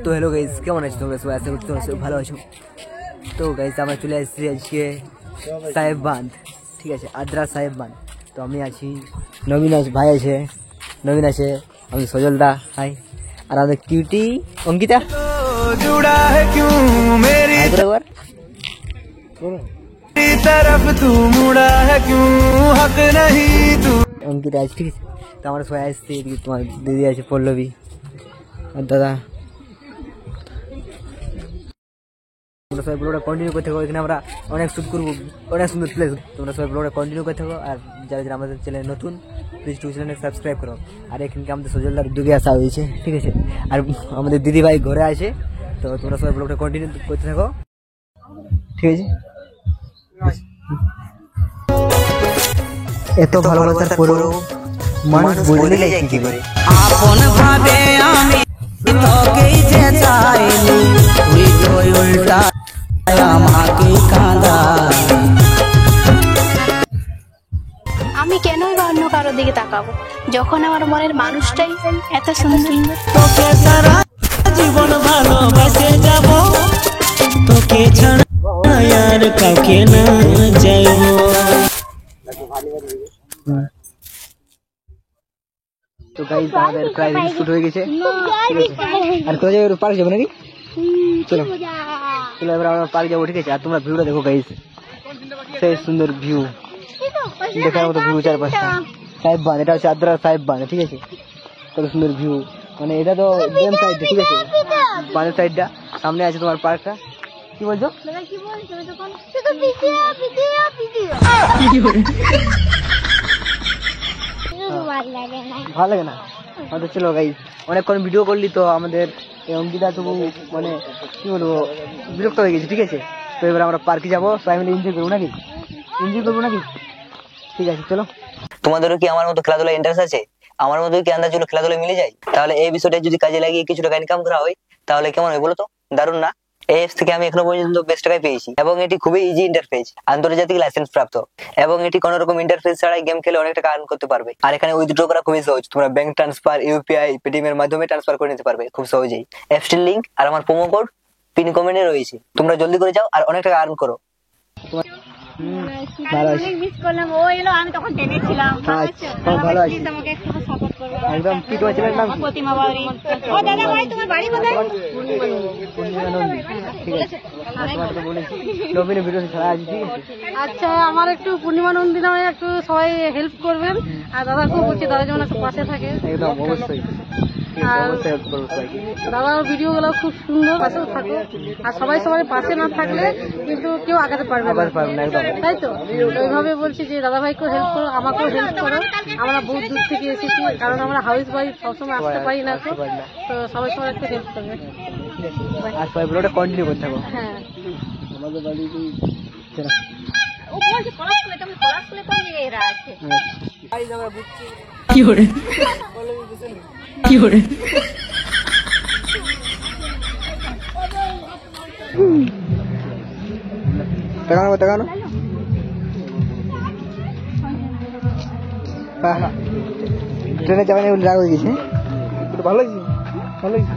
তো hello guys, কেমন আছো তোমরা সবাই? আশা করছি তোমরা সবাই ভালো আছো। তো গাইস আমরা চলে এসেছি আজকে সাহেব বাঁধ, ঠিক আছে, আদ্রা সাহেব বাঁধ। তো আমি আছি, নবীন ভাই আছে, নবীন আছে, আমি সজল দা, হাই, আর আমাদের কিউটি অঙ্কিতা। জুড়া है क्यों मेरी तरफ तू मुड़ा है क्यों हक नहीं तू অঙ্কিতা আছে, ঠিক আছে। তো আমরা সবাই আসছি, এদিকে তোমার দিদি আছে পল্লবী আর দাদা। তোমরা সবাই ব্লগটা কন্টিনিউ করতে থাকো, এখানে আমরা অনেক শ্যুট করবো, অনেক সুন্দর প্লেস। তোমরা সবাই ব্লগটা কন্টিনিউ করতে থাকো, আর যারা যারা আমাদের চ্যানেল নতুন প্লিজ চ্যানেল সাবস্ক্রাইব করো। আর এখানকে আমাদের সজলদার উদ্যোগে আসা হয়েছে, ঠিক আছে, আর আমাদের দিদি ভাই ঘরে আছে। তো তোমরা সবাই ব্লগটা কন্টিনিউ করতে থাকো, ঠিক আছে। এত ভালোবাসার পরেও মানুষ বদলে যায় কি করে? আপন ভাবে আমি তোকেই যে চাইনি, তুই উল্টা আমাকে কাঁদালি। আমি কেনই বা অন্য কারোর দিকে তাকাবো যখন আমার মনের মানুষটাই এত সুন্দর। তোকে সারা জীবন ভালোবাসে যাব, তোকে ছাড়া আর কাউকে না যাইব। তো গাইস আমাদের প্রায় শুট হয়ে গেছে, আর কোথায় যাবো? পার্ক যাবো নাকি? চলো চলো এবার আমরা পার্ক যাবো, ঠিক আছে। আর তোমরা ভিউটা দেখো গাইস, সেই সুন্দর ভিউ, দেখার মতো ভিউ চারপাশটা। সাহেব বাঁধ, এটা হচ্ছে আদ্রা সাহেব বাঁধ, ঠিক আছে। কত সুন্দর ভিউ, মানে এটা তো ড্যাম সাইড, ঠিক আছে, বাঁধের সাইডটা। সামনে আছে তোমার পার্কটা। কি বলছো? ভালো লাগে না আমাদের। চলো গাইস, অনেকক্ষণ ভিডিও করলি তো আমাদের অঙ্কিতা তবু মানে কি বলবো, বিরক্ত হয়ে গেছে, ঠিক আছে। তো এবার আমরা পার্কে যাবো, সবাই মিলে এনজয় করবো নাকি? এনজয় করবো নাকি? ঠিক আছে চলো। তোমাদেরও কি আমার মতো খেলাধুলা ইন্টারেস্ট আছে? আমার মতো কি আন্দাজগুলো খেলাধুলা মিলে যায়? তাহলে এই বিষয়টা যদি কাজে লাগিয়ে কিছু টাকা ইনকাম করা হয় তাহলে কেমন হয় বলো তো? দারুণ না? এই অ্যাপস থেকে আমি এখনো পর্যন্ত বেস্ট টাকায় পেয়েছি, এবং এটি খুবই ইজি ইন্টারফেস, আন্তর্জাতিক লাইসেন্স প্রাপ্ত, এবং এটি কোনো রকম ইন্টারফেস ছাড়াই গেম খেলে অনেক টাকা আর্ন করতে পারবে। আর এখানে উইথড্র করা খুবই সহজ, তোমরা ব্যাংক ট্রান্সফার, ইউপিআই, পেটিএম এর মাধ্যমে ট্রান্সফার করে নিতে পারবে খুব সহজেই। অ্যাপসটির লিংক আর আমার প্রোমো কোড পিন কমেন্টে রয়েছে, তোমরা জলদি করে যাও আর অনেক টাকা আর্ন করো। একদম আচ্ছা, আমার একটু পূর্ণিমা নন্দী নামে একটু সবাই হেল্প করবেন, আর দাদাকেও বলছি দাদা যেমন একটু পাশে থাকে। একদম অবশ্যই, আর দাদার ভিডিও গুলো খুব সুন্দর, পাশেও থাকো। আর সবাই সবাই পাশে না থাকলে কিন্তু কেউ আগাতে পারবে না, তাই তো? ওইভাবে বলছি যে দাদা ভাইকেও হেল্প করো, আমাকেও হেল্প করো। আমরা বহুত দূর থেকে এসেছি, কারণ আমরা হাউস ওয়াইফ, সবসময় আসতে পারি না, তো সবাই সবাই একটু হেল্প করবে। আর সবাই ব্লগটা কন্টিনিউ করতে থাকো। হ্যাঁ, আমাদের বাড়ি চলো। কি করে কি করে তাকানো তাকানো, ট্রেনে যাবেন রাগ হয়ে গেছে, ভালো হয়েছে ভালো হয়েছে।